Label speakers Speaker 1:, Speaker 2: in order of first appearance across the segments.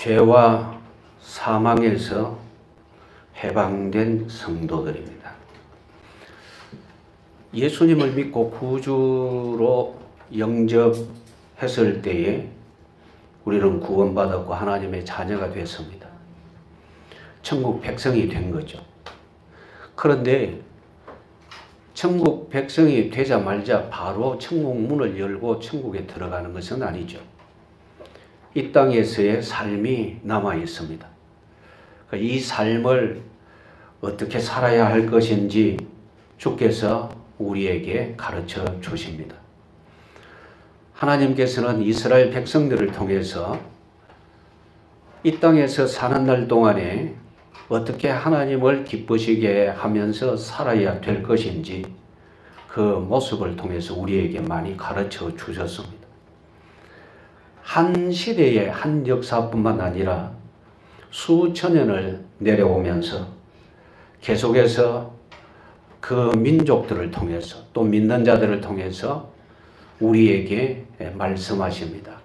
Speaker 1: 죄와 사망에서 해방된 성도들입니다. 예수님을 믿고 구주로 영접했을 때에 우리는 구원받았고 하나님의 자녀가 됐습니다. 천국 백성이 된 거죠. 그런데 천국 백성이 되자마자 바로 천국 문을 열고 천국에 들어가는 것은 아니죠. 이 땅에서의 삶이 남아 있습니다. 이 삶을 어떻게 살아야 할 것인지 주께서 우리에게 가르쳐 주십니다. 하나님께서는 이스라엘 백성들을 통해서 이 땅에서 사는 날 동안에 어떻게 하나님을 기쁘시게 하면서 살아야 될 것인지 그 모습을 통해서 우리에게 많이 가르쳐 주셨습니다. 한 시대의 한 역사뿐만 아니라 수천 년을 내려오면서 계속해서 그 민족들을 통해서 또 믿는 자들을 통해서 우리에게 말씀하십니다.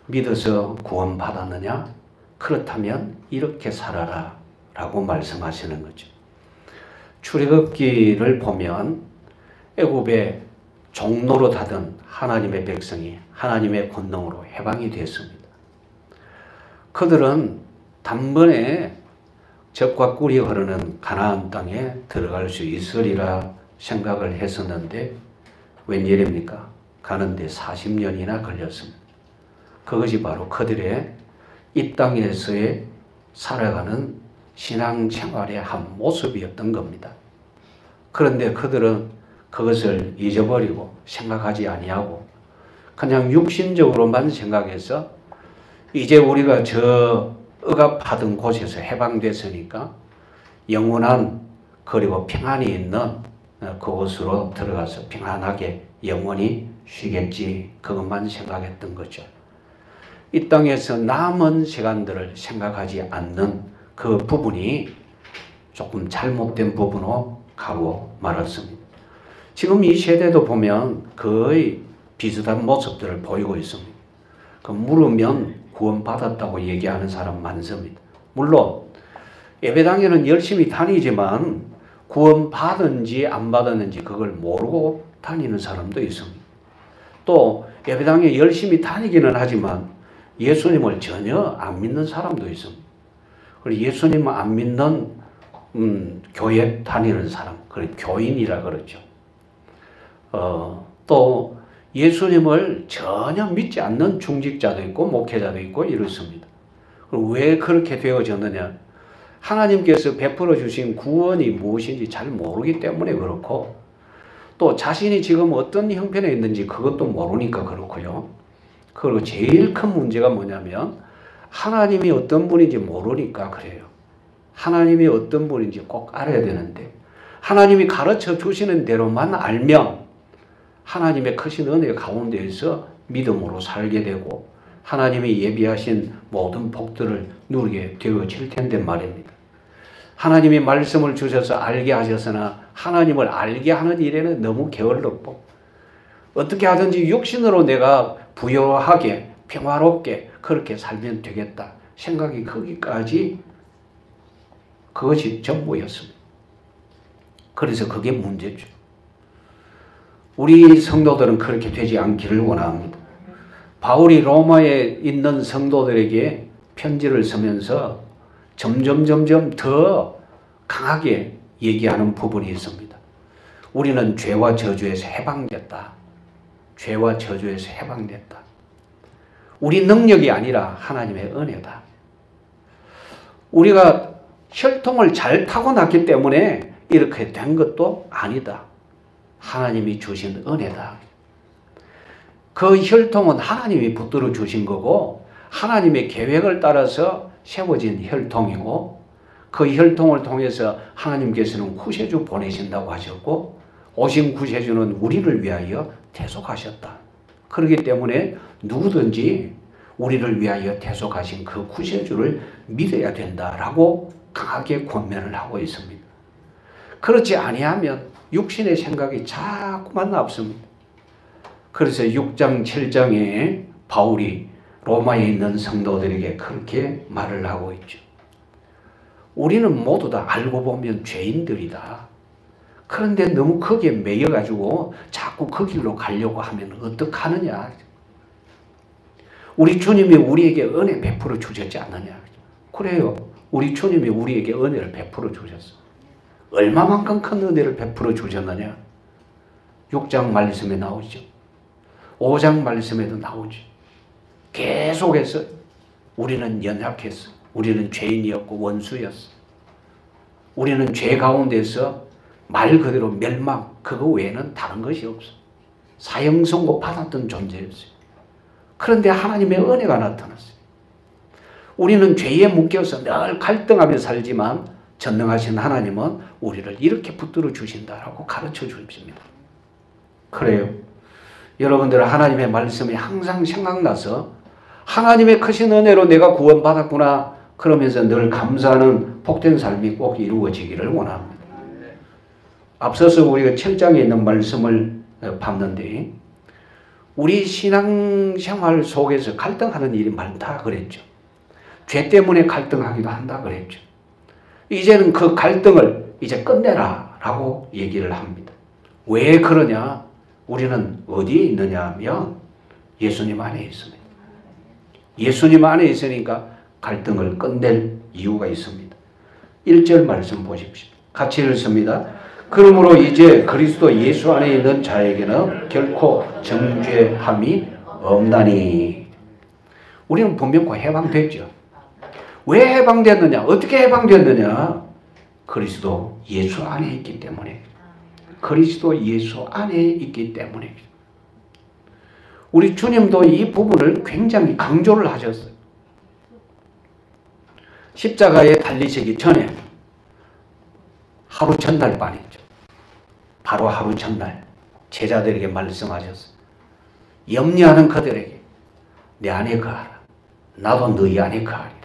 Speaker 1: 믿어서 구원받았느냐? 그렇다면 이렇게 살아라 라고 말씀하시는 거죠. 출애굽기를 보면 애굽의 종로로 하던 하나님의 백성이 하나님의 권능으로 해방이 됐습니다. 그들은 단번에 젖과 꿀이 흐르는 가나안 땅에 들어갈 수 있으리라 생각을 했었는데 웬일입니까? 가는데 40년이나 걸렸습니다. 그것이 바로 그들의 이 땅에서의 살아가는 신앙생활의 한 모습이었던 겁니다. 그런데 그들은 그것을 잊어버리고 생각하지 아니하고 그냥 육신적으로만 생각해서 이제 우리가 저 억압하던 곳에서 해방됐으니까 영원한 그리고 평안이 있는 그곳으로 들어가서 평안하게 영원히 쉬겠지 그것만 생각했던 거죠. 이 땅에서 남은 시간들을 생각하지 않는 그 부분이 조금 잘못된 부분으로 가고 말았습니다. 지금 이 세대도 보면 거의 비슷한 모습들을 보이고 있습니다. 물으면 구원받았다고 얘기하는 사람 많습니다. 물론 예배당에는 열심히 다니지만 구원받은지 안 받았는지 그걸 모르고 다니는 사람도 있습니다. 또 예배당에 열심히 다니기는 하지만 예수님을 전혀 안 믿는 사람도 있습니다. 그리고 예수님을 안 믿는 교회 다니는 사람, 그걸 교인이라 그러죠. 또 예수님을 전혀 믿지 않는 중직자도 있고 목회자도 있고 이렇습니다. 왜 그렇게 되어졌느냐? 하나님께서 베풀어 주신 구원이 무엇인지 잘 모르기 때문에 그렇고 또 자신이 지금 어떤 형편에 있는지 그것도 모르니까 그렇고요. 그리고 제일 큰 문제가 뭐냐면 하나님이 어떤 분인지 모르니까 그래요. 하나님이 어떤 분인지 꼭 알아야 되는데 하나님이 가르쳐 주시는 대로만 알면 하나님의 크신 은혜 가운데에서 믿음으로 살게 되고 하나님이 예비하신 모든 복들을 누리게 되어질 텐데 말입니다. 하나님이 말씀을 주셔서 알게 하셨으나 하나님을 알게 하는 일에는 너무 게을렀고 어떻게 하든지 육신으로 내가 부유하게 평화롭게 그렇게 살면 되겠다 생각이 거기까지 그것이 전부였습니다. 그래서 그게 문제죠. 우리 성도들은 그렇게 되지 않기를 원합니다. 바울이 로마에 있는 성도들에게 편지를 쓰면서 점점 더 강하게 얘기하는 부분이 있습니다. 우리는 죄와 저주에서 해방됐다. 죄와 저주에서 해방됐다. 우리 능력이 아니라 하나님의 은혜다. 우리가 혈통을 잘 타고났기 때문에 이렇게 된 것도 아니다. 하나님이 주신 은혜다. 그 혈통은 하나님이 붙들어 주신 거고 하나님의 계획을 따라서 세워진 혈통이고 그 혈통을 통해서 하나님께서는 구세주 보내신다고 하셨고 오신 구세주는 우리를 위하여 대속하셨다. 그렇기 때문에 누구든지 우리를 위하여 대속하신 그 구세주를 믿어야 된다라고 강하게 권면을 하고 있습니다. 그렇지 아니하면 육신의 생각이 자꾸만 앞섭니다. 그래서 6장 7장에 바울이 로마에 있는 성도들에게 그렇게 말을 하고 있죠. 우리는 모두 다 알고 보면 죄인들이다. 그런데 너무 거기에 매여가지고 자꾸 그 길로 가려고 하면 어떡하느냐. 우리 주님이 우리에게 은혜 베풀어 주셨지 않느냐. 그래요. 우리 주님이 우리에게 은혜를 베풀어 주셨어. 얼마만큼 큰 은혜를 베풀어 주셨느냐. 6장 말씀에 나오죠. 5장 말씀에도 나오죠. 계속해서 우리는 연약했어. 우리는 죄인이었고 원수였어. 우리는 죄 가운데서 말 그대로 멸망, 그거 외에는 다른 것이 없어. 사형 선고 받았던 존재였어요. 그런데 하나님의 은혜가 나타났어요. 우리는 죄에 묶여서 늘 갈등하며 살지만 전능하신 하나님은 우리를 이렇게 붙들어 주신다라고 가르쳐 주십니다. 그래요. 여러분들 하나님의 말씀이 항상 생각나서 하나님의 크신 은혜로 내가 구원받았구나 그러면서 늘 감사하는 복된 삶이 꼭 이루어지기를 원합니다. 앞서서 우리가 7장에 있는 말씀을 봤는데 우리 신앙생활 속에서 갈등하는 일이 많다 그랬죠. 죄 때문에 갈등하기도 한다 그랬죠. 이제는 그 갈등을 이제 끝내라 라고 얘기를 합니다. 왜 그러냐? 우리는 어디에 있느냐 하면 예수님 안에 있습니다. 예수님 안에 있으니까 갈등을 끝낼 이유가 있습니다. 1절 말씀 보십시오. 같이 읽습니다. 그러므로 이제 그리스도 예수 안에 있는 자에게는 결코 정죄함이 없나니. 우리는 분명히 해방됐죠. 왜 해방됐느냐? 어떻게 해방됐느냐? 그리스도 예수 안에 있기 때문에. 그리스도 예수 안에 있기 때문에. 우리 주님도 이 부분을 굉장히 강조를 하셨어요. 십자가에 달리시기 전에 하루 전날 밤이죠. 바로 하루 전날 제자들에게 말씀하셨어요. 염려하는 그들에게 내 안에 거하라. 나도 너희 안에 거하리라.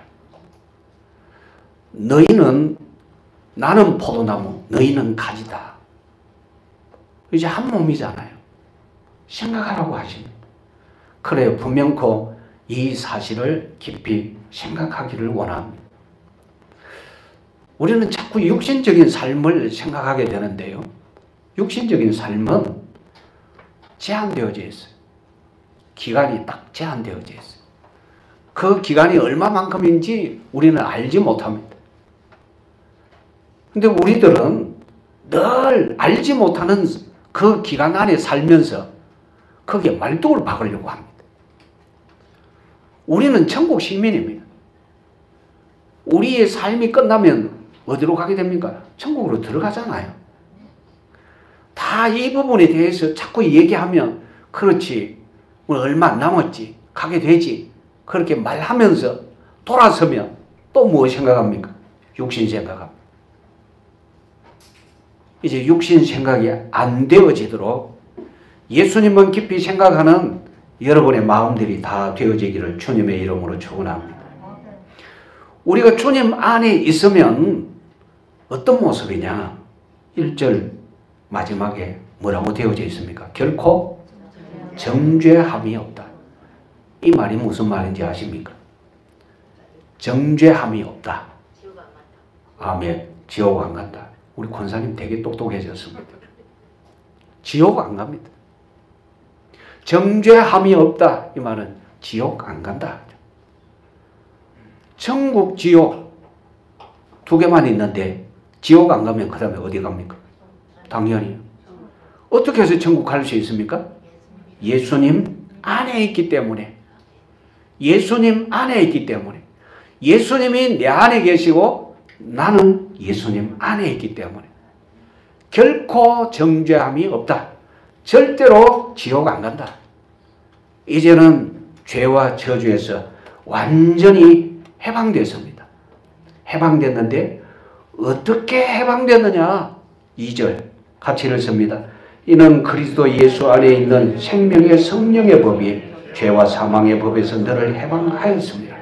Speaker 1: 너희는 나는 포도나무, 너희는 가지다. 이제 한 몸이잖아요. 생각하라고 하십니다. 그래요. 분명코 이 사실을 깊이 생각하기를 원합니다. 우리는 자꾸 육신적인 삶을 생각하게 되는데요. 육신적인 삶은 제한되어져 있어요. 기간이 딱 제한되어져 있어요. 그 기간이 얼마만큼인지 우리는 알지 못합니다. 근데 우리들은 늘 알지 못하는 그 기간 안에 살면서 거기에 말뚝을 박으려고 합니다. 우리는 천국 시민입니다. 우리의 삶이 끝나면 어디로 가게 됩니까? 천국으로 들어가잖아요. 다 이 부분에 대해서 자꾸 얘기하면 그렇지, 얼마 안 남았지, 가게 되지, 그렇게 말하면서 돌아서면 또 뭐 생각합니까? 육신 생각합니다. 이제 육신 생각이 안 되어지도록 예수님만 깊이 생각하는 여러분의 마음들이 다 되어지기를 주님의 이름으로 축원합니다. 우리가 주님 안에 있으면 어떤 모습이냐? 1절 마지막에 뭐라고 되어져 있습니까? 결코 정죄함이 없다. 이 말이 무슨 말인지 아십니까? 정죄함이 없다. 아멘. 지옥 안 간다. 우리 권사님 되게 똑똑해졌습니다. 지옥 안 갑니다. 정죄함이 없다. 이 말은 지옥 안 간다. 천국, 지옥 두 개만 있는데 지옥 안 가면 그 다음에 어디 갑니까? 당연히. 어떻게 해서 천국 갈 수 있습니까? 예수님 안에 있기 때문에. 예수님 안에 있기 때문에. 예수님이 내 안에 계시고 나는 예수님 안에 있기 때문에 결코 정죄함이 없다. 절대로 지옥 안 간다. 이제는 죄와 저주에서 완전히 해방됐습니다. 해방됐는데 어떻게 해방됐느냐? 2절 같이 읽습니다. 이는 그리스도 예수 안에 있는 생명의 성령의 법이 죄와 사망의 법에서 너를 해방하였습니다.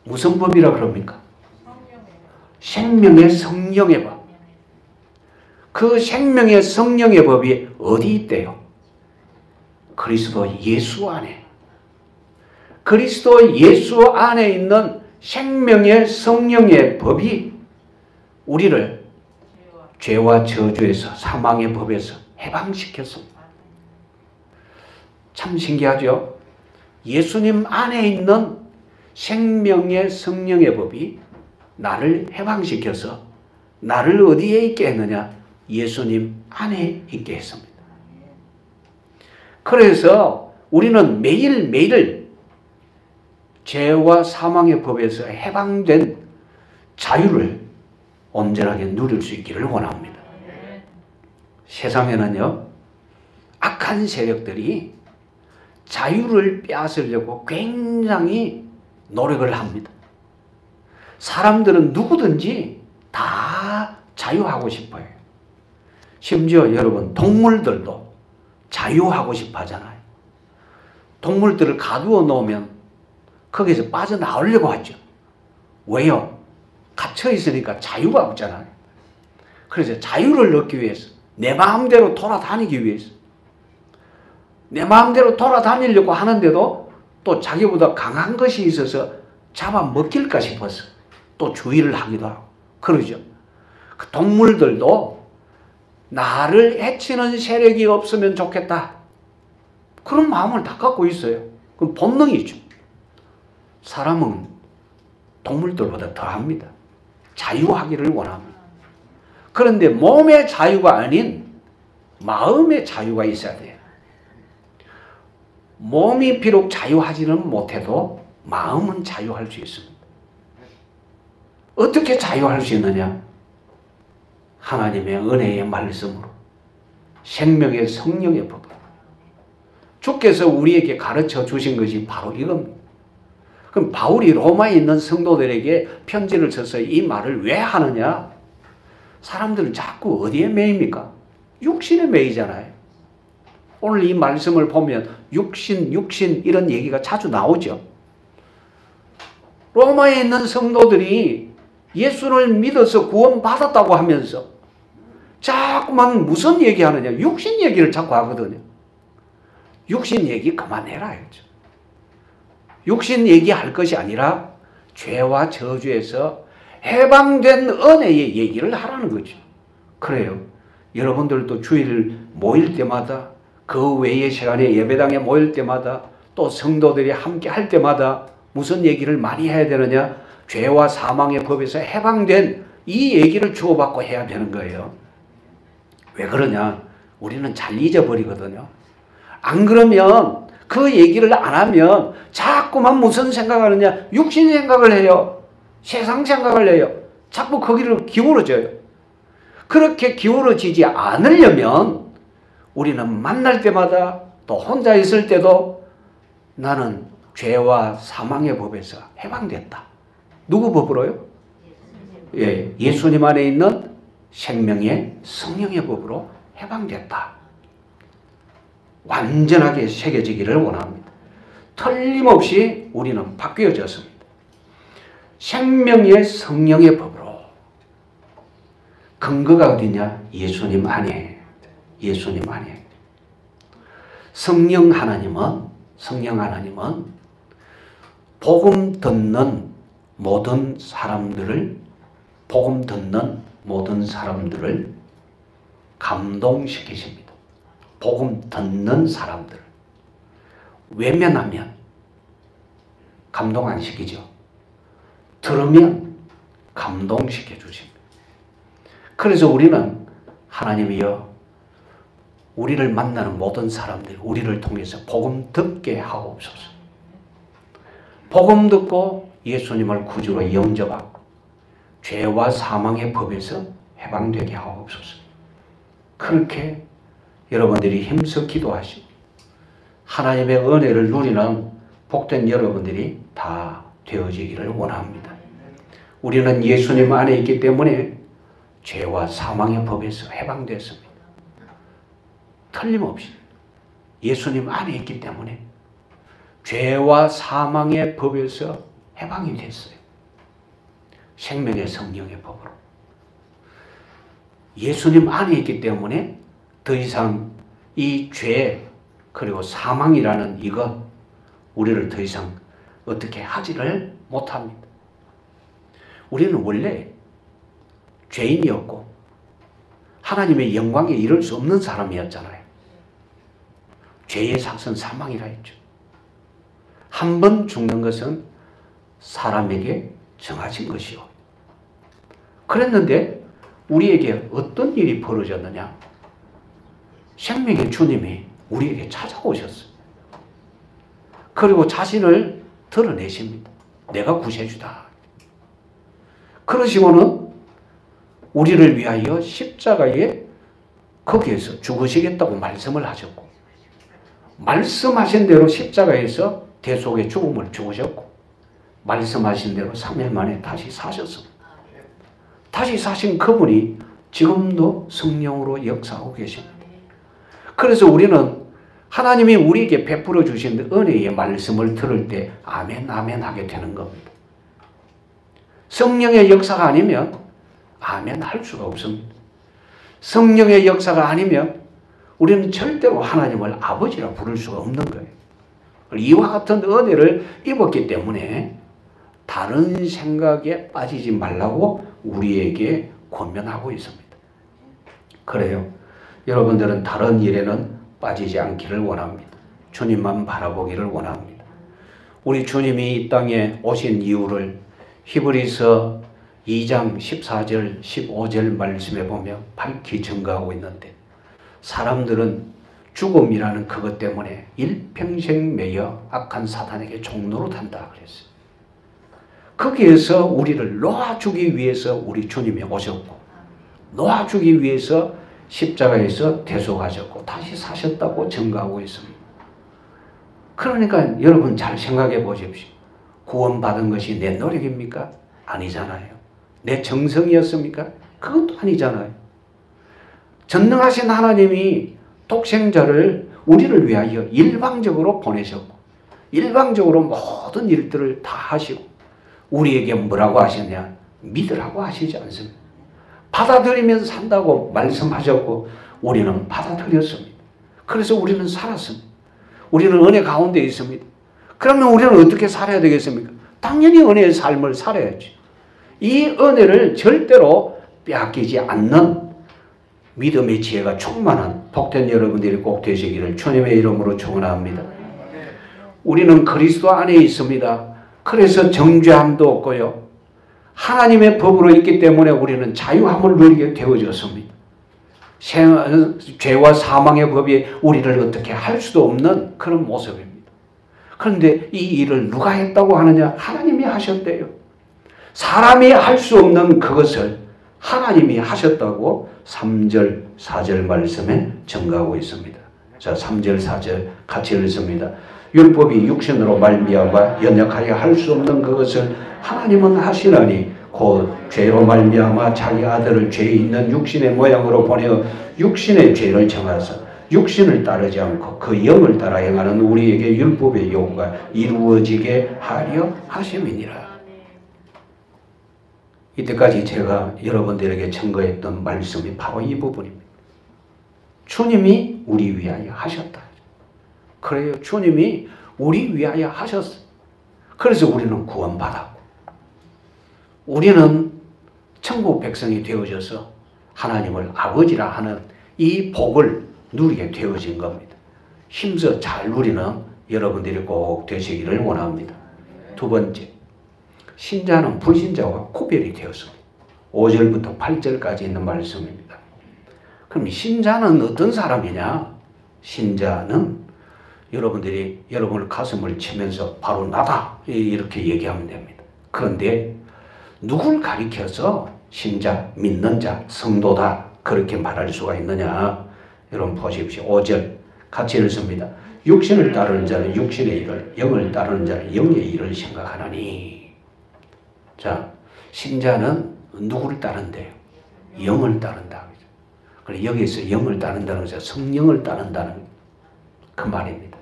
Speaker 1: 무슨 법이라 그럽니까? 생명의 성령의 법. 그 생명의 성령의 법이 어디 있대요? 그리스도 예수 안에. 그리스도 예수 안에 있는 생명의 성령의 법이 우리를 죄와 저주에서 사망의 법에서 해방시켰습니다. 참 신기하죠? 예수님 안에 있는 생명의 성령의 법이 나를 해방시켜서 나를 어디에 있게 했느냐? 예수님 안에 있게 했습니다. 그래서 우리는 매일매일 죄와 사망의 법에서 해방된 자유를 온전하게 누릴 수 있기를 원합니다. 세상에는요, 악한 세력들이 자유를 빼앗으려고 굉장히 노력을 합니다. 사람들은 누구든지 다 자유하고 싶어요. 심지어 여러분, 동물들도 자유하고 싶어 하잖아요. 동물들을 가두어 놓으면 거기서 빠져나오려고 하죠. 왜요? 갇혀 있으니까 자유가 없잖아요. 그래서 자유를 얻기 위해서, 내 마음대로 돌아다니기 위해서, 내 마음대로 돌아다니려고 하는데도 또 자기보다 강한 것이 있어서 잡아먹힐까 싶어서 또 주의를 하기도 하고 그러죠. 그 동물들도 나를 해치는 세력이 없으면 좋겠다, 그런 마음을 다 갖고 있어요. 그건 본능이죠. 사람은 동물들보다 더합니다. 자유하기를 원합니다. 그런데 몸의 자유가 아닌 마음의 자유가 있어야 돼요. 몸이 비록 자유하지는 못해도 마음은 자유할 수 있습니다. 어떻게 자유할 수 있느냐? 하나님의 은혜의 말씀으로, 생명의 성령의 법으로. 주께서 우리에게 가르쳐 주신 것이 바로 이겁니다. 그럼 바울이 로마에 있는 성도들에게 편지를 써서 이 말을 왜 하느냐? 사람들은 자꾸 어디에 매입니까? 육신에 매이잖아요. 오늘 이 말씀을 보면 육신 이런 얘기가 자주 나오죠. 로마에 있는 성도들이 예수를 믿어서 구원받았다고 하면서 자꾸만 무슨 얘기하느냐? 육신 얘기를 자꾸 하거든요. 육신 얘기 그만해라 했죠. 육신 얘기할 것이 아니라 죄와 저주에서 해방된 은혜의 얘기를 하라는 거죠. 그래요. 여러분들도 주일 모일 때마다, 그 외의 시간에 예배당에 모일 때마다, 또 성도들이 함께 할 때마다 무슨 얘기를 많이 해야 되느냐? 죄와 사망의 법에서 해방된 이 얘기를 주고받고 해야 되는 거예요. 왜 그러냐? 우리는 잘 잊어버리거든요. 안 그러면, 그 얘기를 안 하면 자꾸만 무슨 생각하느냐? 육신 생각을 해요. 세상 생각을 해요. 자꾸 거기를 기울어져요. 그렇게 기울어지지 않으려면 우리는 만날 때마다, 또 혼자 있을 때도 나는 죄와 사망의 법에서 해방됐다. 누구 법으로요? 예, 예수님 안에 있는 생명의 성령의 법으로 해방됐다. 완전하게 새겨지기를 원합니다. 틀림없이 우리는 바뀌어졌습니다. 생명의 성령의 법으로. 근거가 어디냐? 예수님 안에. 예수님 안에. 성령 하나님은 복음 듣는 모든 사람들을 감동시키십니다. 복음 듣는 사람들. 외면하면 감동 안 시키죠. 들으면 감동시켜 주십니다. 그래서 우리는 하나님이여, 우리를 만나는 모든 사람들, 우리를 통해서 복음 듣게 하옵소서. 복음 듣고 예수님을 구주로 영접하고 죄와 사망의 법에서 해방되게 하옵소서. 그렇게 여러분들이 힘써 기도하시고 하나님의 은혜를 누리는 복된 여러분들이 다 되어지기를 원합니다. 우리는 예수님 안에 있기 때문에 죄와 사망의 법에서 해방됐습니다. 틀림없이 예수님 안에 있기 때문에 죄와 사망의 법에서 해방이 됐어요. 생명의 성령의 법으로. 예수님 안에 있기 때문에 더 이상 이 죄, 그리고 사망이라는 이거 우리를 더 이상 어떻게 하지를 못합니다. 우리는 원래 죄인이었고 하나님의 영광에 이를 수 없는 사람이었잖아요. 죄의 삭은 사망이라 했죠. 한 번 죽는 것은 사람에게 정하신 것이요. 그랬는데 우리에게 어떤 일이 벌어졌느냐? 생명의 주님이 우리에게 찾아오셨어요. 그리고 자신을 드러내십니다. 내가 구세주다. 그러시고는 우리를 위하여 십자가에 거기에서 죽으시겠다고 말씀을 하셨고, 말씀하신 대로 십자가에서 대속의 죽음을 죽으셨고, 말씀하신 대로 3일 만에 다시 사셨습니다. 다시 사신 그분이 지금도 성령으로 역사하고 계십니다. 그래서 우리는 하나님이 우리에게 베풀어 주신 은혜의 말씀을 들을 때 아멘 아멘 하게 되는 겁니다. 성령의 역사가 아니면 아멘 할 수가 없습니다. 성령의 역사가 아니면 우리는 절대로 하나님을 아버지라 부를 수가 없는 거예요. 이와 같은 은혜를 입었기 때문에 다른 생각에 빠지지 말라고 우리에게 권면하고 있습니다. 그래요. 여러분들은 다른 일에는 빠지지 않기를 원합니다. 주님만 바라보기를 원합니다. 우리 주님이 이 땅에 오신 이유를 히브리서 2장 14절 15절 말씀에 보면 밝히 증거하고 있는데, 사람들은 죽음이라는 그것 때문에 일평생 매여 악한 사탄에게 종노릇한다 그랬어요. 거기에서 우리를 놓아주기 위해서 우리 주님이 오셨고, 놓아주기 위해서 십자가에서 대속하셨고 다시 사셨다고 증거하고 있습니다. 그러니까 여러분 잘 생각해 보십시오. 구원받은 것이 내 노력입니까? 아니잖아요. 내 정성이었습니까? 그것도 아니잖아요. 전능하신 하나님이 독생자를 우리를 위하여 일방적으로 보내셨고, 일방적으로 모든 일들을 다 하시고, 우리에게 뭐라고 하셨냐? 믿으라고 하시지 않습니다. 받아들이면 산다고 말씀하셨고 우리는 받아들였습니다. 그래서 우리는 살았습니다. 우리는 은혜 가운데 있습니다. 그러면 우리는 어떻게 살아야 되겠습니까? 당연히 은혜의 삶을 살아야지. 이 은혜를 절대로 빼앗기지 않는 믿음의 지혜가 충만한 복된 여러분들이 꼭 되시기를 주님의 이름으로 축원합니다. 우리는 그리스도 안에 있습니다. 그래서 정죄함도 없고요, 하나님의 법으로 있기 때문에 우리는 자유함을 누리게 되어졌습니다. 죄와 사망의 법이 우리를 어떻게 할 수도 없는 그런 모습입니다. 그런데 이 일을 누가 했다고 하느냐? 하나님이 하셨대요. 사람이 할 수 없는 그것을 하나님이 하셨다고 3절 4절 말씀에 증거하고 있습니다. 자, 3절 4절 같이 읽습니다. 율법이 육신으로 말미암아 연약하여 할 수 없는 그것을 하나님은 하시나니 곧 죄로 말미암아 자기 아들을 죄 있는 육신의 모양으로 보내어 육신의 죄를 정하사 육신을 따르지 않고 그 영을 따라 행하는 우리에게 율법의 요구가 이루어지게 하려 하심이니라. 이때까지 제가 여러분들에게 증거했던 말씀이 바로 이 부분입니다. 주님이 우리 위하여 하셨다. 그래요. 주님이 우리 위하여 하셨어요. 그래서 우리는 구원받았고, 우리는 천국 백성이 되어져서 하나님을 아버지라 하는 이 복을 누리게 되어진 겁니다. 힘써 잘 누리는 여러분들이 꼭 되시기를 원합니다. 두 번째, 신자는 불신자와 구별이 되었습니다. 5절부터 8절까지 있는 말씀입니다. 그럼 신자는 어떤 사람이냐? 신자는 여러분들이 여러분의 가슴을 치면서 바로 나다 이렇게 얘기하면 됩니다. 그런데 누굴 가리켜서 신자, 믿는 자, 성도다 그렇게 말할 수가 있느냐? 여러분 보십시오. 5절 같이 읽습니다. 육신을 따르는 자는 육신의 일을, 영을 따르는 자는 영의 일을 생각하나니. 자, 신자는 누구를 따른대요? 영을 따른다. 그래서 여기서 영을 따른다는 것은 성령을 따른다는 그 말입니다.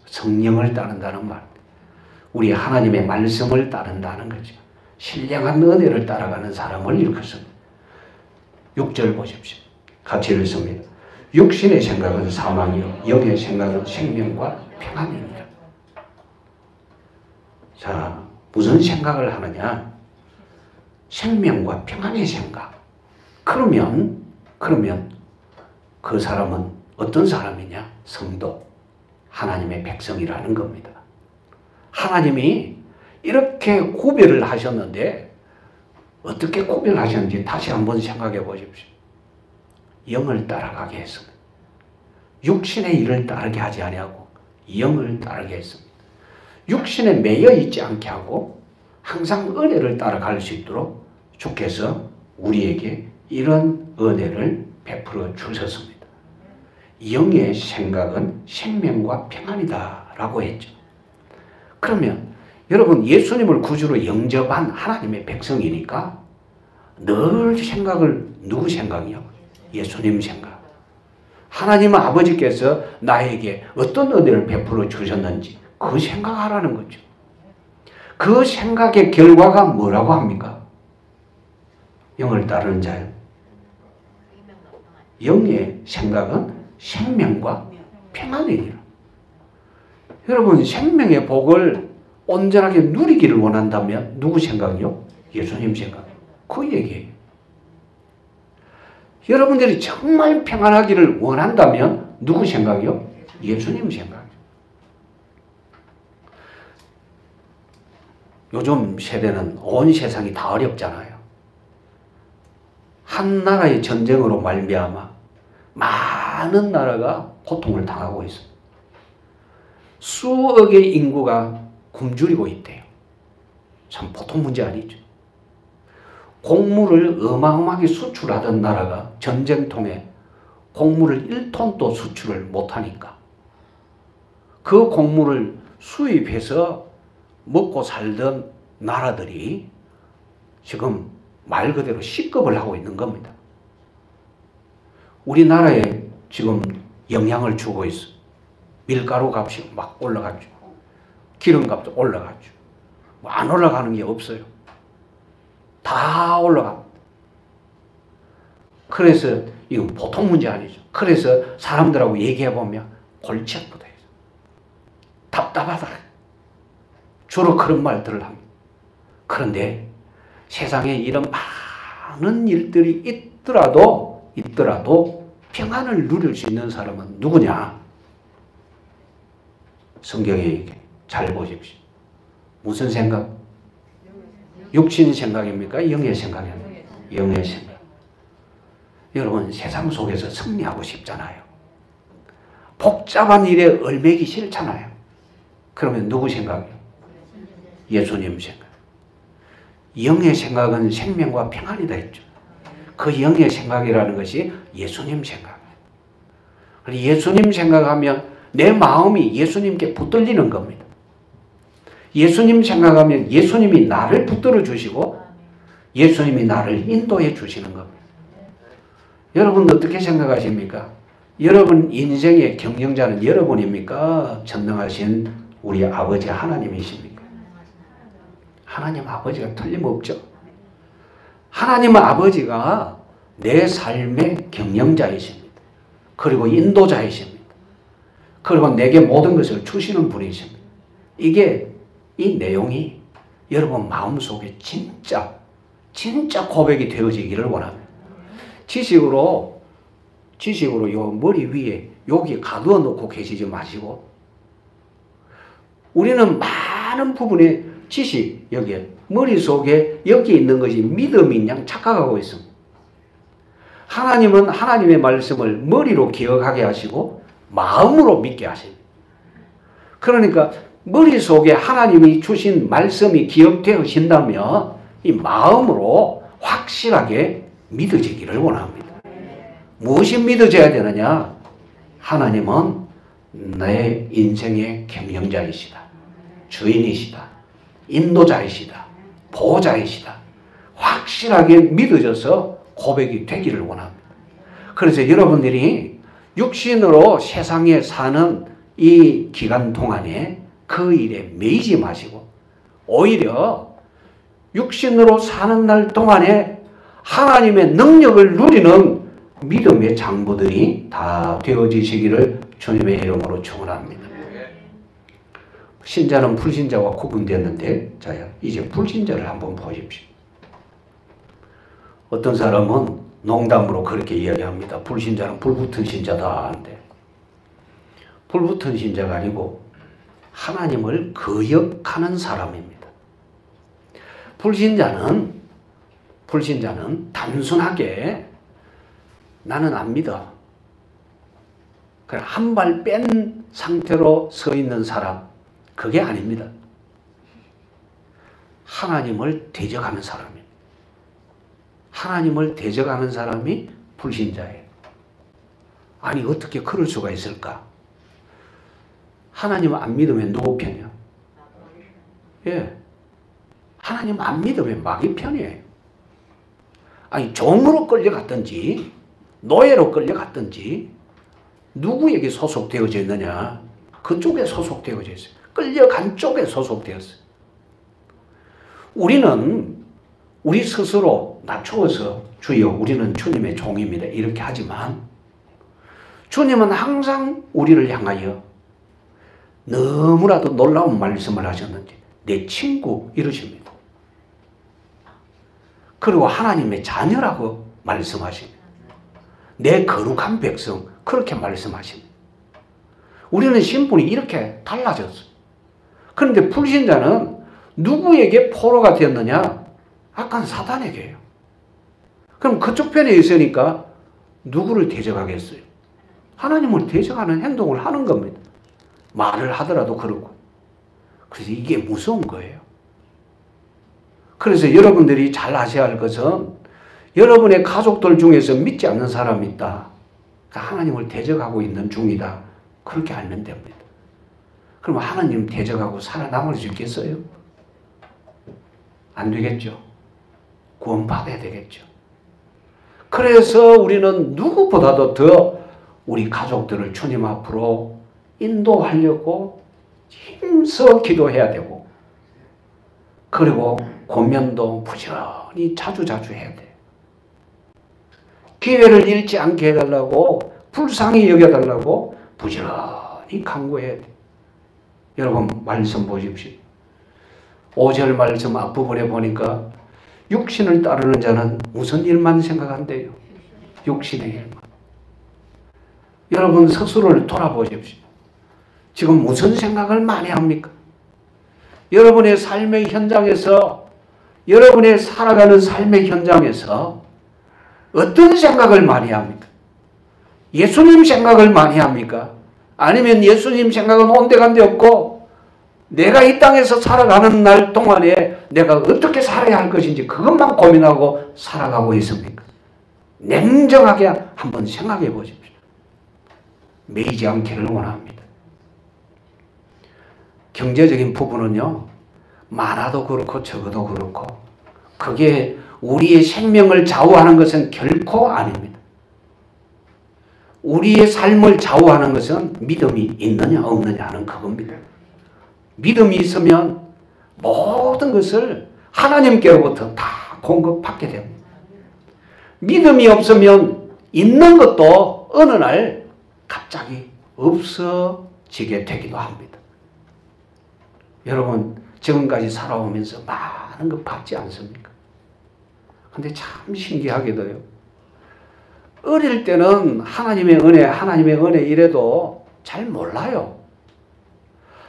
Speaker 1: 성령을 따른다는 말. 우리 하나님의 말씀을 따른다는 거죠. 신령한 은혜를 따라가는 사람을 일컫습니다. 6절 보십시오. 같이 읽습니다. 육신의 생각은 사망이요 영의 생각은 생명과 평안이니라. 자, 무슨 생각을 하느냐? 생명과 평안의 생각. 그러면 그 사람은 어떤 사람이냐? 성도, 하나님의 백성이라는 겁니다. 하나님이 이렇게 구별을 하셨는데 어떻게 구별하셨는지 다시 한번 생각해 보십시오. 영을 따라가게 했습니다. 육신의 일을 따르게 하지 아니하고 영을 따르게 했습니다. 육신에 매여 있지 않게 하고 항상 은혜를 따라갈 수 있도록 주께서 우리에게 이런 은혜를 베풀어 주셨습니다. 영의 생각은 생명과 평안이다 라고 했죠. 그러면 여러분 예수님을 구주로 영접한 하나님의 백성이니까 늘 생각을 누구 생각이요? 예수님 생각. 하나님 아버지께서 나에게 어떤 은혜를 베풀어 주셨는지 그 생각하라는 거죠. 그 생각의 결과가 뭐라고 합니까? 영을 따르는 자요. 영의 생각은 생명과 평안이니라. 여러분 생명의 복을 온전하게 누리기를 원한다면 누구 생각이요? 예수님 생각. 그 얘기예요. 여러분들이 정말 평안하기를 원한다면 누구 생각이요? 예수님 생각. 요즘 세대는 온 세상이 다 어렵잖아요. 한 나라의 전쟁으로 말미암아 많은 나라가 고통을 당하고 있습니다. 수억의 인구가 굶주리고 있대요. 참 보통 문제 아니죠. 곡물을 어마어마하게 수출하던 나라가 전쟁통에 곡물을 1톤도 수출을 못하니까 그 곡물을 수입해서 먹고 살던 나라들이 지금 말 그대로 식겁을 하고 있는 겁니다. 우리나라에 지금 영향을 주고 있어. 밀가루 값이 막 올라갔죠. 기름값도 올라갔죠. 뭐 안 올라가는 게 없어요. 다 올라갑니다. 그래서 이건 보통 문제 아니죠. 그래서 사람들하고 얘기해보면 골치 아프다. 답답하다. 주로 그런 말들을 합니다. 그런데 세상에 이런 많은 일들이 있더라도 평안을 누릴 수 있는 사람은 누구냐? 성경에 얘기해. 잘 보십시오. 무슨 생각? 육신 생각입니까? 영의 생각입니까? 영의 생각. 여러분 세상 속에서 승리하고 싶잖아요. 복잡한 일에 얼매기 싫잖아요. 그러면 누구 생각이요? 예수님 생각. 영의 생각은 생명과 평안이다 했죠. 그 영의 생각이라는 것이 예수님 생각이에요. 예수님 생각하면 내 마음이 예수님께 붙들리는 겁니다. 예수님 생각하면 예수님이 나를 붙들어 주시고 예수님이 나를 인도해 주시는 겁니다. 여러분 어떻게 생각하십니까? 여러분 인생의 경영자는 여러분입니까? 전능하신 우리 아버지 하나님이십니까? 하나님 아버지가 틀림없죠. 하나님 아버지가 내 삶의 경영자이십니다. 그리고 인도자이십니다. 그리고 내게 모든 것을 주시는 분이십니다. 이 내용이 여러분 마음속에 진짜 고백이 되어지기를 원합니다. 지식으로 요 머리 위에 여기 가두어 놓고 계시지 마시고 우리는 많은 부분에 지식 여기에 머릿속에 여기 있는 것이 믿음인 양 착각하고 있습니다. 하나님은 하나님의 말씀을 머리로 기억하게 하시고 마음으로 믿게 하십니다. 그러니까 머릿속에 하나님이 주신 말씀이 기억되어진다면 이 마음으로 확실하게 믿어지기를 원합니다. 무엇이 믿어져야 되느냐? 하나님은 내 인생의 경영자이시다. 주인이시다. 인도자이시다. 보호자이시다. 확실하게 믿어져서 고백이 되기를 원합니다. 그래서 여러분들이 육신으로 세상에 사는 이 기간 동안에 그 일에 매이지 마시고 오히려 육신으로 사는 날 동안에 하나님의 능력을 누리는 믿음의 장부들이 다 되어지시기를 주님의 이름으로 축원합니다. 신자는 불신자와 구분됐는데, 자야, 이제 불신자를 한번 보십시오. 어떤 사람은 농담으로 그렇게 이야기합니다. 불신자는 불붙은 신자다 하는데, 불붙은 신자가 아니고 하나님을 거역하는 사람입니다. 불신자는 단순하게 나는 안 믿어. 한 발 뺀 상태로 서 있는 사람, 그게 아닙니다. 하나님을 대적하는 사람이에요. 하나님을 대적하는 사람이 불신자예요. 아니, 어떻게 그럴 수가 있을까? 하나님 안 믿으면 누구 편이야? 예. 하나님 안 믿으면 마귀 편이에요. 아니, 종으로 끌려갔든지, 노예로 끌려갔든지, 누구에게 소속되어져 있느냐? 그쪽에 소속되어져 있어요. 끌려간 쪽에 소속되었어요. 우리는 우리 스스로 낮추어서 주여 우리는 주님의 종입니다 이렇게 하지만 주님은 항상 우리를 향하여 너무나도 놀라운 말씀을 하셨는지 내 친구 이러십니다. 그리고 하나님의 자녀라고 말씀하십니다. 내 거룩한 백성 그렇게 말씀하십니다. 우리는 신분이 이렇게 달라졌어요. 그런데 불신자는 누구에게 포로가 되었느냐? 약간 사단에게요. 그럼 그쪽 편에 있으니까 누구를 대적하겠어요? 하나님을 대적하는 행동을 하는 겁니다. 말을 하더라도 그렇고. 그래서 이게 무서운 거예요. 그래서 여러분들이 잘 아셔야 할 것은 여러분의 가족들 중에서 믿지 않는 사람이 있다. 그러니까 하나님을 대적하고 있는 중이다. 그렇게 알면 됩니다. 그럼 하나님 대적하고 살아남을 수 있겠어요? 안 되겠죠. 구원받아야 되겠죠. 그래서 우리는 누구보다도 더 우리 가족들을 주님 앞으로 인도하려고 힘써 기도해야 되고, 그리고 권면도 부지런히 자주자주 해야 돼. 기회를 잃지 않게 해달라고, 불쌍히 여겨달라고 부지런히 간구해야 돼. 여러분 말씀 보십시오. 5절 말씀 앞부분에 보니까 육신을 따르는 자는 무슨 일만 생각한대요? 육신의 일만. 여러분 스스로를 돌아보십시오. 지금 무슨 생각을 많이 합니까? 여러분의 삶의 현장에서, 여러분의 살아가는 삶의 현장에서 어떤 생각을 많이 합니까? 예수님 생각을 많이 합니까? 아니면 예수님 생각은 온데간데 없고 내가 이 땅에서 살아가는 날 동안에 내가 어떻게 살아야 할 것인지 그것만 고민하고 살아가고 있습니까? 냉정하게 한번 생각해 보십시오. 매이지 않기를 원합니다. 경제적인 부분은요, 많아도 그렇고 적어도 그렇고 그게 우리의 생명을 좌우하는 것은 결코 아닙니다. 우리의 삶을 좌우하는 것은 믿음이 있느냐 없느냐 하는 그겁니다. 믿음이 있으면 모든 것을 하나님께로부터 다 공급받게 됩니다. 믿음이 없으면 있는 것도 어느 날 갑자기 없어지게 되기도 합니다. 여러분 지금까지 살아오면서 많은 것 받지 않습니까? 근데 참 신기하게도요, 어릴 때는 하나님의 은혜 이래도 잘 몰라요.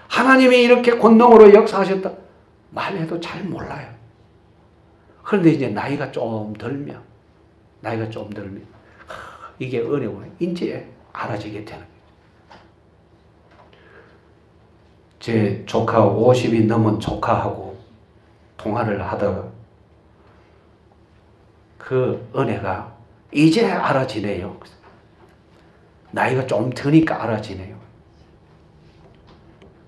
Speaker 1: 하나님이 이렇게 권능으로 역사하셨다 말해도 잘 몰라요. 그런데 이제 나이가 좀 들면 이게 은혜구나 이제 알아지게 되는 거예요. 제 조카 50이 넘은 조카하고 통화를 하다가 그 은혜가 이제 알아지네요. 나이가 좀 드니까 알아지네요.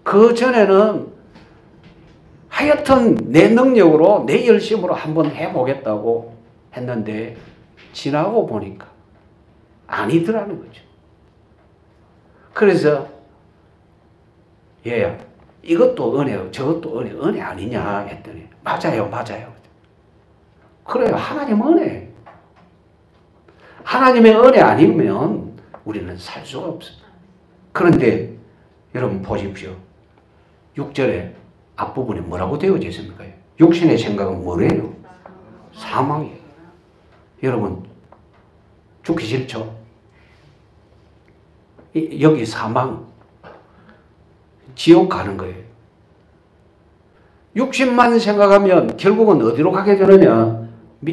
Speaker 1: 그 전에는 하여튼 내 능력으로 내 열심으로 한번 해보겠다고 했는데 지나고 보니까 아니더라는 거죠. 그래서 얘야 이것도 은혜요 저것도 은혜 아니냐 했더니 맞아요. 그래요. 하나님 은혜. 하나님의 은혜 아니면 우리는 살 수가 없어요. 그런데 여러분 보십시오. 6절에 앞부분에 뭐라고 되어져 있습니까? 육신의 생각은 뭐래요? 사망이에요. 여러분 죽기 싫죠? 여기 사망, 지옥 가는 거예요. 육신만 생각하면 결국은 어디로 가게 되느냐?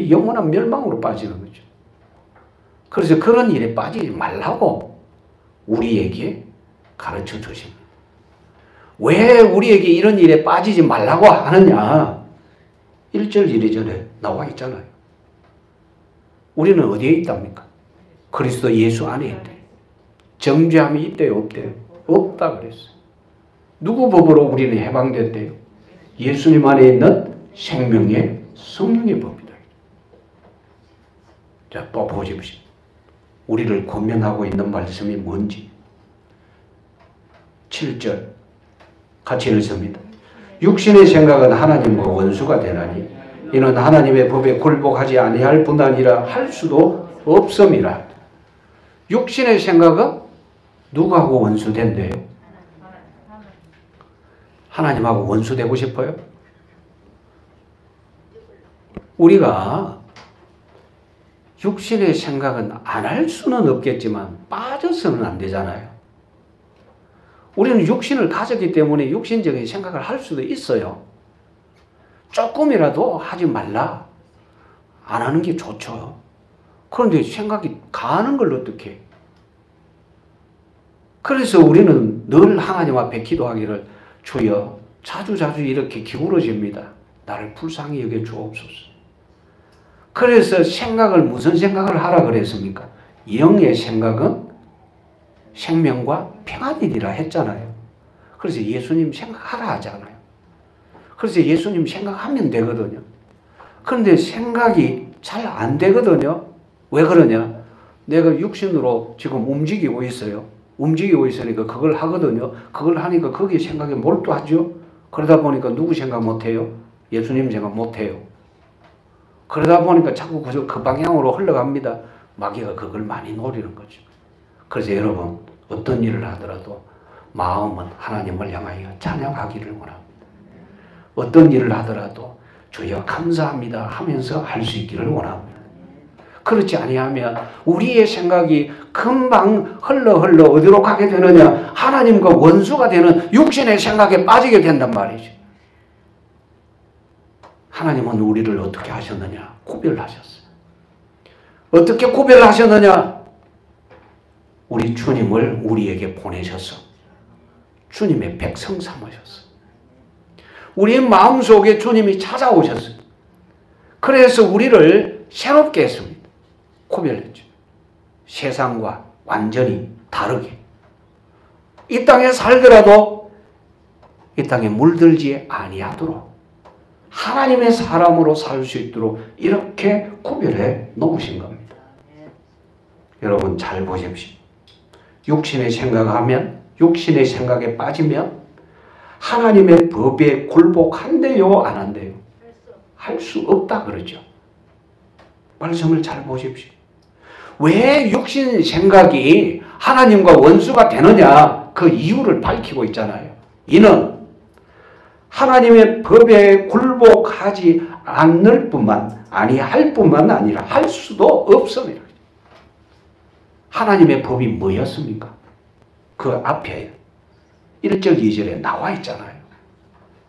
Speaker 1: 영원한 멸망으로 빠지는 거죠. 그래서 그런 일에 빠지지 말라고 우리에게 가르쳐 주십니다. 왜 우리에게 이런 일에 빠지지 말라고 하느냐? 1절 2절에 나와 있잖아요. 우리는 어디에 있답니까? 그리스도 예수 안에 있대. 정죄함이 있대요, 없대요? 없다 그랬어요. 누구 법으로 우리는 해방됐대요? 예수님 안에 있는 생명의 성령의 법이다. 자, 또 보십시오. 우리를 권면하고 있는 말씀이 뭔지. 7절 같이 읽습니다. 육신의 생각은 하나님과 원수가 되나니 이는 하나님의 법에 굴복하지 아니할 뿐 아니라 할 수도 없음이라. 육신의 생각은 누구하고 원수된대요? 하나님하고 원수되고 싶어요? 우리가 육신의 생각은 안 할 수는 없겠지만 빠져서는 안 되잖아요. 우리는 육신을 가졌기 때문에 육신적인 생각을 할 수도 있어요. 조금이라도 하지 말라. 안 하는 게 좋죠. 그런데 생각이 가는 걸 어떻게 해? 그래서 우리는 늘 하나님 앞에 기도하기를 주여 자주자주 이렇게 기울어집니다. 나를 불쌍히 여겨 주옵소서. 그래서 생각을 무슨 생각을 하라 그랬습니까? 영의 생각은 생명과 평안이니라 했잖아요. 그래서 예수님 생각하라 하잖아요. 그래서 예수님 생각하면 되거든요. 그런데 생각이 잘 안 되거든요. 왜 그러냐? 내가 육신으로 지금 움직이고 있어요. 움직이고 있으니까 그걸 하거든요. 그걸 하니까 거기에 생각에 몰두하죠. 그러다 보니까 누구 생각 못해요? 예수님 생각 못해요. 그러다 보니까 자꾸 그 방향으로 흘러갑니다. 마귀가 그걸 많이 노리는 거죠. 그래서 여러분 어떤 일을 하더라도 마음은 하나님을 향하여 찬양하기를 원합니다. 어떤 일을 하더라도 주여 감사합니다 하면서 할 수 있기를 원합니다. 그렇지 아니하면 우리의 생각이 금방 흘러 어디로 가게 되느냐? 하나님과 원수가 되는 육신의 생각에 빠지게 된단 말이죠. 하나님은 우리를 어떻게 하셨느냐? 구별하셨어요. 어떻게 구별하셨느냐? 우리 주님을 우리에게 보내셔서 주님의 백성 삼으셨어요. 우리 마음속에 주님이 찾아오셨어요. 그래서 우리를 새롭게 했습니다. 구별했죠. 세상과 완전히 다르게. 이 땅에 살더라도 이 땅에 물들지 아니하도록 하나님의 사람으로 살 수 있도록 이렇게 구별해 놓으신 겁니다. 여러분 잘 보십시오. 육신의 생각하면 육신의 생각에 빠지면 하나님의 법에 굴복한대요, 안 한대요? 할 수 없다 그러죠. 말씀을 잘 보십시오. 왜 육신 생각이 하나님과 원수가 되느냐? 그 이유를 밝히고 있잖아요. 이는 하나님의 법에 굴복하지 않을 뿐만 아니할 뿐만 아니라 할 수도 없습니다. 하나님의 법이 뭐였습니까? 그 앞에 1절 2절에 나와 있잖아요.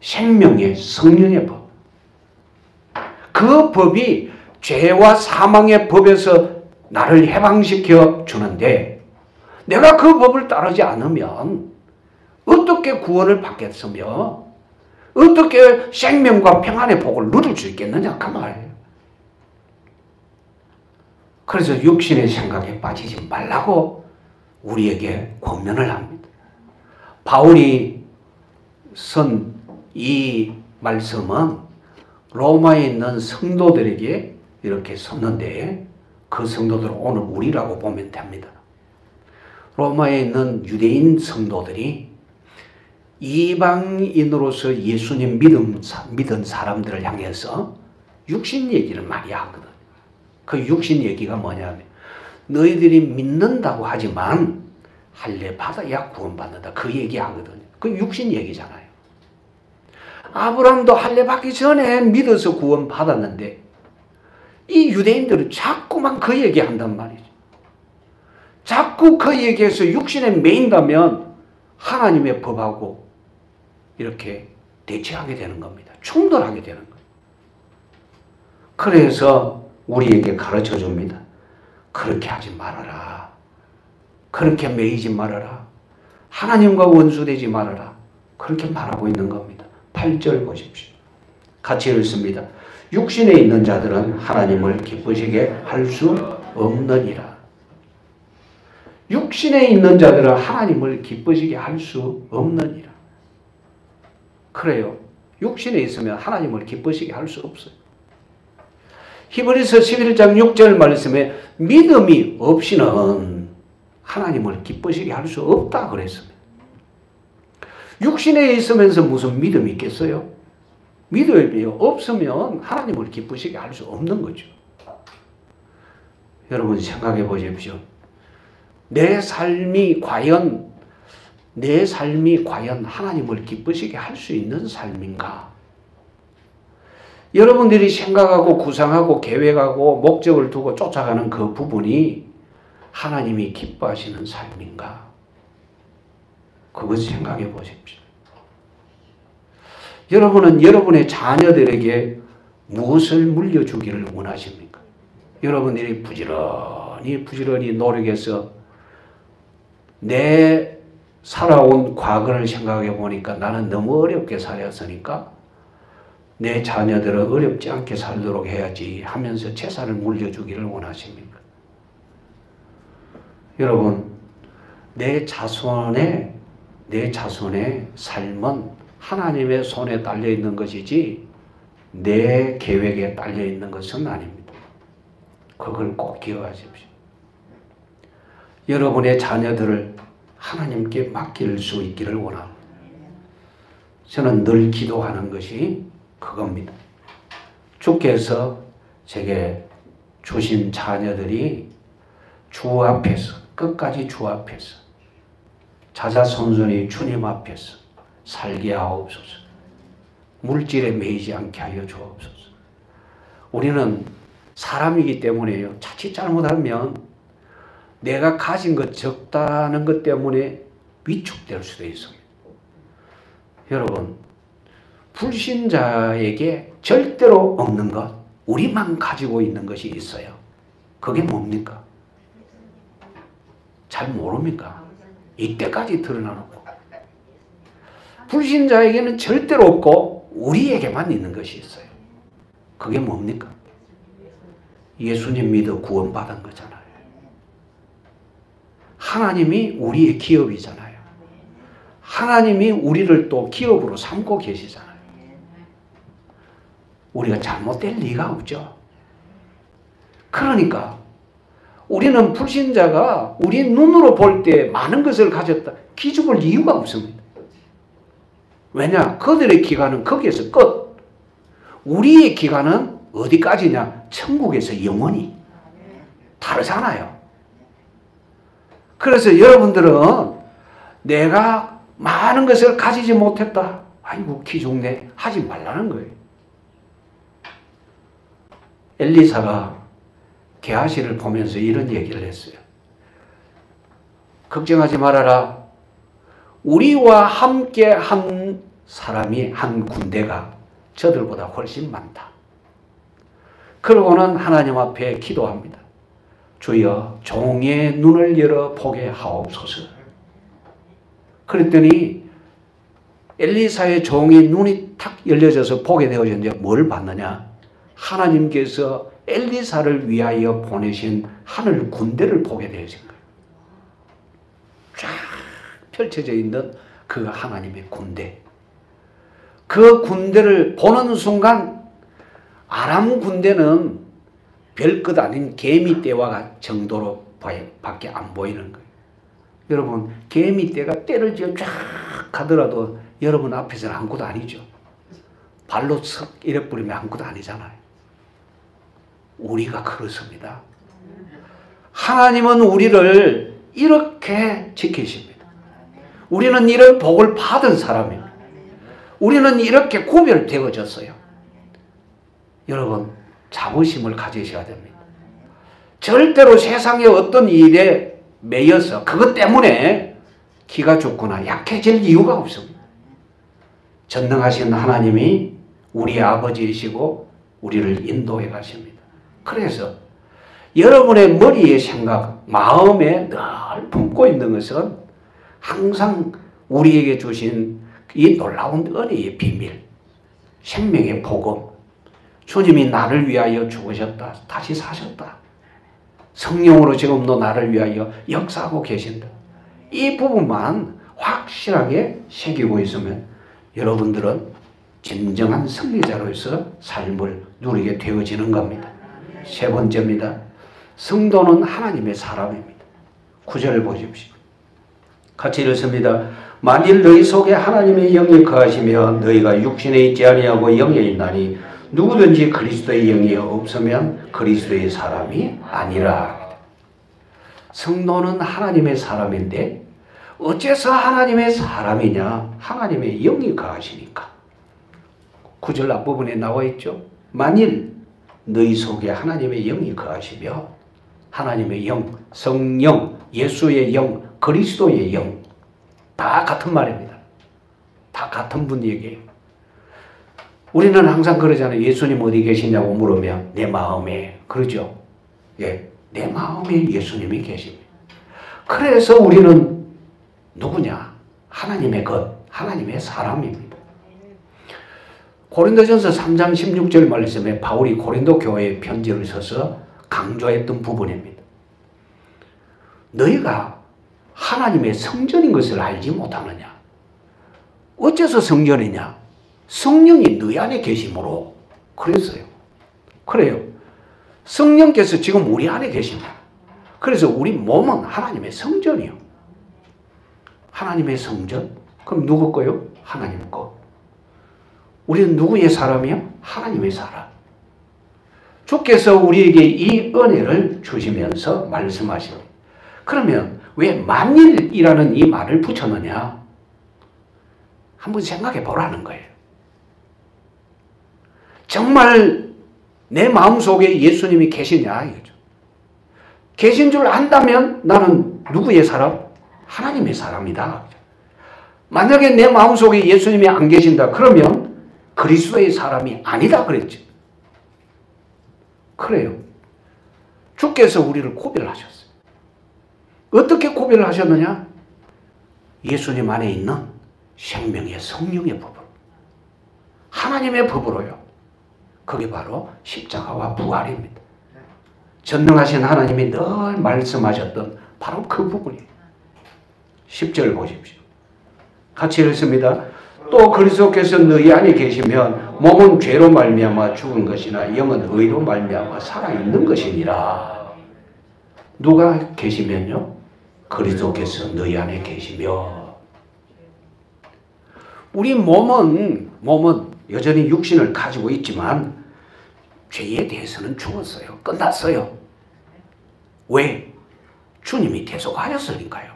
Speaker 1: 생명의 성령의 법. 그 법이 죄와 사망의 법에서 나를 해방시켜 주는데 내가 그 법을 따르지 않으면 어떻게 구원을 받겠으며 어떻게 생명과 평안의 복을 누릴 수 있겠느냐 그 말이에요. 그래서 육신의 생각에 빠지지 말라고 우리에게 권면을 합니다. 바울이 쓴 이 말씀은 로마에 있는 성도들에게 이렇게 썼는데 그 성도들은 오늘 우리라고 보면 됩니다. 로마에 있는 유대인 성도들이 이방인으로서 예수님 믿은 사람들을 향해서 육신 얘기를 많이 하거든. 그 육신 얘기가 뭐냐면 너희들이 믿는다고 하지만 할례 받아야 구원받는다. 그 얘기하거든요. 그 육신 얘기잖아요. 아브라함도 할례 받기 전에 믿어서 구원 받았는데 이 유대인들은 자꾸만 그 얘기한단 말이죠. 자꾸 그 얘기에서 육신에 매인다면 하나님의 법하고 이렇게 대치하게 되는 겁니다. 충돌하게 되는 거예요. 그래서 우리에게 가르쳐 줍니다. 그렇게 하지 말아라. 그렇게 매이지 말아라. 하나님과 원수되지 말아라. 그렇게 말하고 있는 겁니다. 8절 보십시오. 같이 읽습니다. 육신에 있는 자들은 하나님을 기쁘시게 할 수 없느니라. 육신에 있는 자들은 하나님을 기쁘시게 할 수 없느니라. 그래요. 육신에 있으면 하나님을 기쁘시게 할 수 없어요. 히브리서 11장 6절 말씀에 믿음이 없이는 하나님을 기쁘시게 할 수 없다 그랬습니다. 육신에 있으면서 무슨 믿음이 있겠어요? 믿음이 없으면 하나님을 기쁘시게 할 수 없는 거죠. 여러분 생각해 보십시오. 내 삶이 과연 하나님을 기쁘시게 할 수 있는 삶인가? 여러분들이 생각하고 구상하고 계획하고 목적을 두고 쫓아가는 그 부분이 하나님이 기뻐하시는 삶인가? 그것을 생각해 보십시오. 여러분은 여러분의 자녀들에게 무엇을 물려주기를 원하십니까? 여러분들이 부지런히 노력해서 내 살아온 과거를 생각해 보니까 나는 너무 어렵게 살았으니까 내 자녀들은 어렵지 않게 살도록 해야지 하면서 재산을 물려주기를 원하십니까? 여러분, 내 자손의 삶은 하나님의 손에 달려 있는 것이지 내 계획에 달려 있는 것은 아닙니다. 그걸 꼭 기억하십시오. 여러분의 자녀들을 하나님께 맡길 수 있기를 원합니다. 저는 늘 기도하는 것이 그겁니다. 주께서 제게 주신 자녀들이 주 앞에서 끝까지 주 앞에서 자자손손이 주님 앞에서 살게 하옵소서. 물질에 매이지 않게 하여 주옵소서. 우리는 사람이기 때문에요. 자칫 잘못하면 내가 가진 것 적다는 것 때문에 위축될 수도 있습니다. 여러분, 불신자에게 절대로 없는 것, 우리만 가지고 있는 것이 있어요. 그게 뭡니까? 잘 모릅니까? 이때까지 드러나놓고. 불신자에게는 절대로 없고 우리에게만 있는 것이 있어요. 그게 뭡니까? 예수님 믿어 구원받은 거잖아요. 하나님이 우리의 기업이잖아요. 하나님이 우리를 또 기업으로 삼고 계시잖아요. 우리가 잘못될 리가 없죠. 그러니까 우리는 불신자가 우리 눈으로 볼 때 많은 것을 가졌다 기죽을 이유가 없습니다. 왜냐? 그들의 기간은 거기에서 끝. 우리의 기간은 어디까지냐? 천국에서 영원히. 다르잖아요. 그래서 여러분들은 내가 많은 것을 가지지 못했다. 아이고 기죽네. 하지 말라는 거예요. 엘리사가 게하시를 보면서 이런 얘기를 했어요. 걱정하지 말아라. 우리와 함께 한 사람이 한 군대가 저들보다 훨씬 많다. 그러고는 하나님 앞에 기도합니다. 주여 종의 눈을 열어 보게 하옵소서. 그랬더니 엘리사의 종의 눈이 탁 열려져서 보게 되어졌는데 뭘 봤느냐? 하나님께서 엘리사를 위하여 보내신 하늘 군대를 보게 되어진 거예요. 쫙 펼쳐져 있는 그 하나님의 군대. 그 군대를 보는 순간 아람 군대는 별것 아닌 개미떼와 정도로 밖에 안 보이는 거예요. 여러분 개미떼가 떼를 지어 쫙 가더라도 여러분 앞에서는 아무것도 아니죠. 발로 석 이래 뿌리면 아무것도 아니잖아요. 우리가 그렇습니다. 하나님은 우리를 이렇게 지키십니다. 우리는 이런 복을 받은 사람입니다. 우리는 이렇게 구별되어졌어요. 여러분, 자부심을 가지셔야 됩니다. 절대로 세상의 어떤 일에 매여서 그것 때문에 기가 죽거나 약해질 이유가 없습니다. 전능하신 하나님이 우리 아버지이시고 우리를 인도해 가십니다. 그래서 여러분의 머리의 생각, 마음에 늘 품고 있는 것은 항상 우리에게 주신 이 놀라운 은혜의 비밀, 생명의 복음, 주님이 나를 위하여 죽으셨다, 다시 사셨다, 성령으로 지금도 나를 위하여 역사하고 계신다. 이 부분만 확실하게 새기고 있으면 여러분들은 진정한 승리자로서 삶을 누리게 되어지는 겁니다. 세 번째입니다. 성도는 하나님의 사람입니다. 9절을 보십시오. 같이 읽습니다. 만일 너희 속에 하나님의 영이 거하시며 너희가 육신에 있지 아니하고 영에 있나니 누구든지 그리스도의 영이 없으면 그리스도의 사람이 아니라. 성도는 하나님의 사람인데 어째서 하나님의 사람이냐? 하나님의 영이 거하시니까. 9절 앞부분에 나와 있죠. 만일 너희 속에 하나님의 영이 거하시며, 하나님의 영, 성령, 예수의 영, 그리스도의 영, 다 같은 말입니다. 다 같은 분 얘기예요. 우리는 항상 그러잖아요. 예수님 어디 계시냐고 물으면 내 마음에, 그러죠. 예, 내 마음에 예수님이 계십니다. 그래서 우리는 누구냐? 하나님의 것, 하나님의 사람입니다. 고린도전서 3장 16절 말씀에 바울이 고린도 교회에 편지를 써서 강조했던 부분입니다. 너희가 하나님의 성전인 것을 알지 못하느냐? 어째서 성전이냐? 성령이 너희 안에 계심으로. 그랬어요. 그래요. 성령께서 지금 우리 안에 계십니다. 그래서 우리 몸은 하나님의 성전이요. 하나님의 성전? 그럼 누구 거요? 하나님 거. 우리는 누구의 사람이요? 하나님의 사람. 주께서 우리에게 이 은혜를 주시면서 말씀하십니다. 그러면 왜 만일이라는 이 말을 붙였느냐? 한번 생각해 보라는 거예요. 정말 내 마음속에 예수님이 계시냐 이거죠. 계신 줄 안다면 나는 누구의 사람? 하나님의 사람이다. 만약에 내 마음속에 예수님이 안 계신다 그러면 그리스도의 사람이 아니다 그랬죠. 그래요. 주께서 우리를 구별하셨어요. 어떻게 구별을 하셨느냐? 예수님 안에 있는 생명의 성령의 법으로, 하나님의 법으로요. 그게 바로 십자가와 부활입니다. 전능하신 하나님이 늘 말씀하셨던 바로 그 부분이에요. 10절 보십시오. 같이 읽습니다. 또 그리스도께서 너희 안에 계시면 몸은 죄로 말미암아 죽은 것이나 영은 의로 말미암아 살아있는 것이니라. 누가 계시면요? 그리스도께서 너희 안에 계시며. 우리 몸은 여전히 육신을 가지고 있지만 죄에 대해서는 죽었어요. 끝났어요. 왜? 주님이 대속하셨으니까요.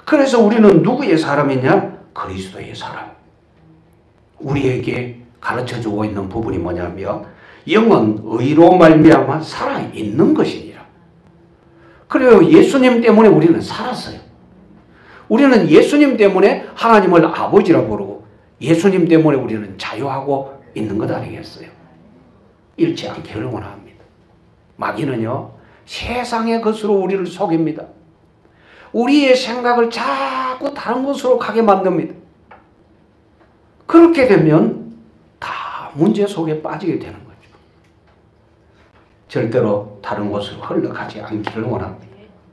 Speaker 1: 그래서 우리는 누구의 사람이냐? 그리스도의 사람. 우리에게 가르쳐주고 있는 부분이 뭐냐면 영은 의로 말미암아 살아있는 것이니라. 그래요. 예수님 때문에 우리는 살았어요. 우리는 예수님 때문에 하나님을 아버지라 부르고 예수님 때문에 우리는 자유하고 있는 것 아니겠어요? 잃지 않기를 원합니다. 마귀는요, 세상의 것으로 우리를 속입니다. 우리의 생각을 자꾸 다른 곳으로 가게 만듭니다. 그렇게 되면 다 문제 속에 빠지게 되는 거죠. 절대로 다른 곳으로 흘러가지 않기를 원합니다.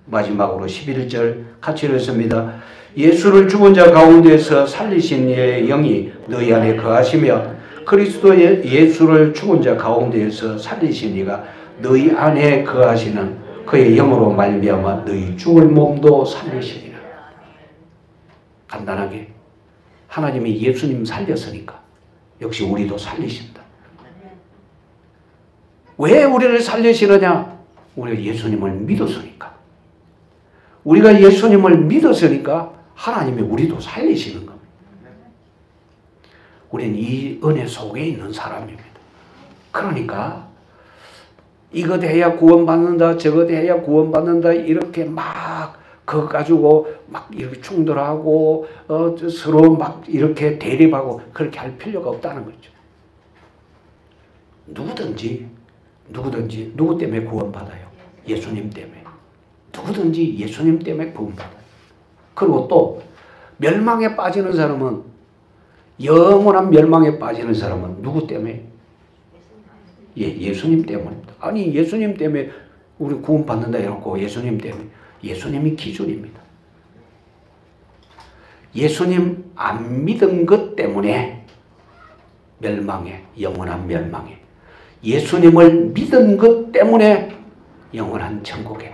Speaker 1: 마지막으로 11절 같이 읽습니다. 예수를 죽은 자 가운데서 살리신 이의 영이 너희 안에 거하시며 그리스도의 예수를 죽은 자 가운데에서 살리신 이가 너희 안에 거하시는 그의 영으로 말미암아 너희 죽을 몸도 살리시리라. 간단하게 하나님이 예수님 살렸으니까 역시 우리도 살리신다. 왜 우리를 살리시느냐? 우리가 예수님을 믿었으니까. 우리가 예수님을 믿었으니까 하나님이 우리도 살리시는 겁니다. 우리는 이 은혜 속에 있는 사람입니다. 그러니까 이것 해야 구원받는다, 저것 해야 구원받는다, 이렇게 막 그거 가지고 막 이렇게 충돌하고 서로 막 이렇게 대립하고 그렇게 할 필요가 없다는 거죠. 누구든지 누구 때문에 구원받아요? 예수님 때문에. 누구든지 예수님 때문에 구원받아요. 그리고 또 멸망에 빠지는 사람은, 영원한 멸망에 빠지는 사람은 누구 때문에? 예수님 때문입니다. 아니 예수님 때문에 우리 구원받는다 이러고 예수님 때문에. 예수님이 기준입니다. 예수님 안 믿은 것 때문에 멸망에, 영원한 멸망에. 예수님을 믿은 것 때문에 영원한 천국에.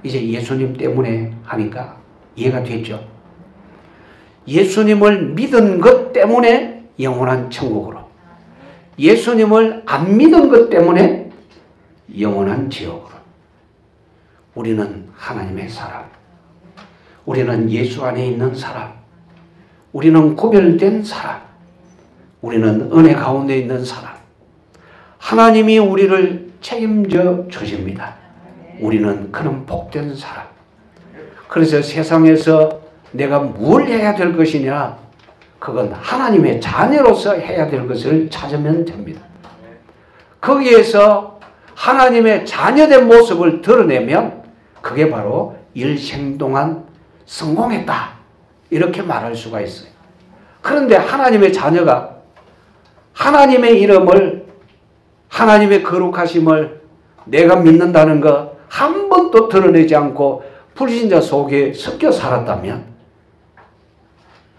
Speaker 1: 이제 예수님 때문에 하니까 이해가 됐죠? 예수님을 믿은 것 때문에 영원한 천국으로, 예수님을 안 믿은 것 때문에 영원한 지옥으로. 우리는 하나님의 사람, 우리는 예수 안에 있는 사람, 우리는 구별된 사람, 우리는 은혜 가운데 있는 사람. 하나님이 우리를 책임져 주십니다. 우리는 그런 복된 사람. 그래서 세상에서 내가 뭘 해야 될 것이냐, 그건 하나님의 자녀로서 해야 될 것을 찾으면 됩니다. 거기에서 하나님의 자녀된 모습을 드러내면 그게 바로 일생 동안 성공했다, 이렇게 말할 수가 있어요. 그런데 하나님의 자녀가 하나님의 이름을, 하나님의 거룩하심을 내가 믿는다는 거 한 번도 드러내지 않고 불신자 속에 섞여 살았다면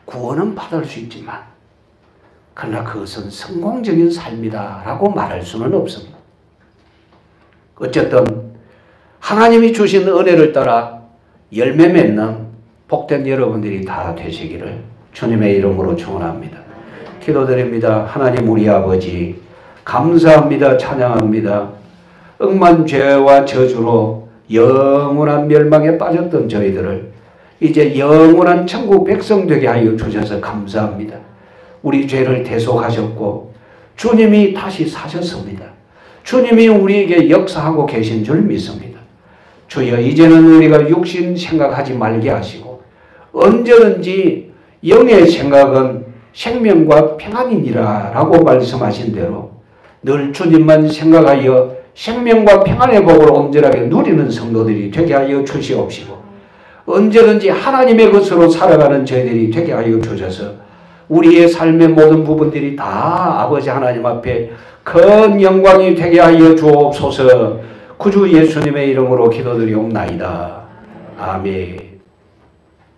Speaker 1: 구원은 받을 수 있지만, 그러나 그것은 성공적인 삶이다 라고 말할 수는 없습니다. 어쨌든 하나님이 주신 은혜를 따라 열매 맺는 복된 여러분들이 다 되시기를 주님의 이름으로 축원합니다. 기도드립니다. 하나님 우리 아버지 감사합니다. 찬양합니다. 억만 죄와 저주로 영원한 멸망에 빠졌던 저희들을 이제 영원한 천국 백성 되게 하여 주셔서 감사합니다. 우리 죄를 대속하셨고 주님이 다시 사셨습니다. 주님이 우리에게 역사하고 계신 줄 믿습니다. 주여, 이제는 우리가 육신 생각하지 말게 하시고 언제든지 영의 생각은 생명과 평안이니라 라고 말씀하신 대로 늘 주님만 생각하여 생명과 평안의 복을 온전하게 누리는 성도들이 되게 하여 주시옵시고, 언제든지 하나님의 것으로 살아가는 저희들이 되게 하여 주셔서 우리의 삶의 모든 부분들이 다 아버지 하나님 앞에 큰 영광이 되게 하여 주옵소서. 구주 예수님의 이름으로 기도드리옵나이다. 아멘.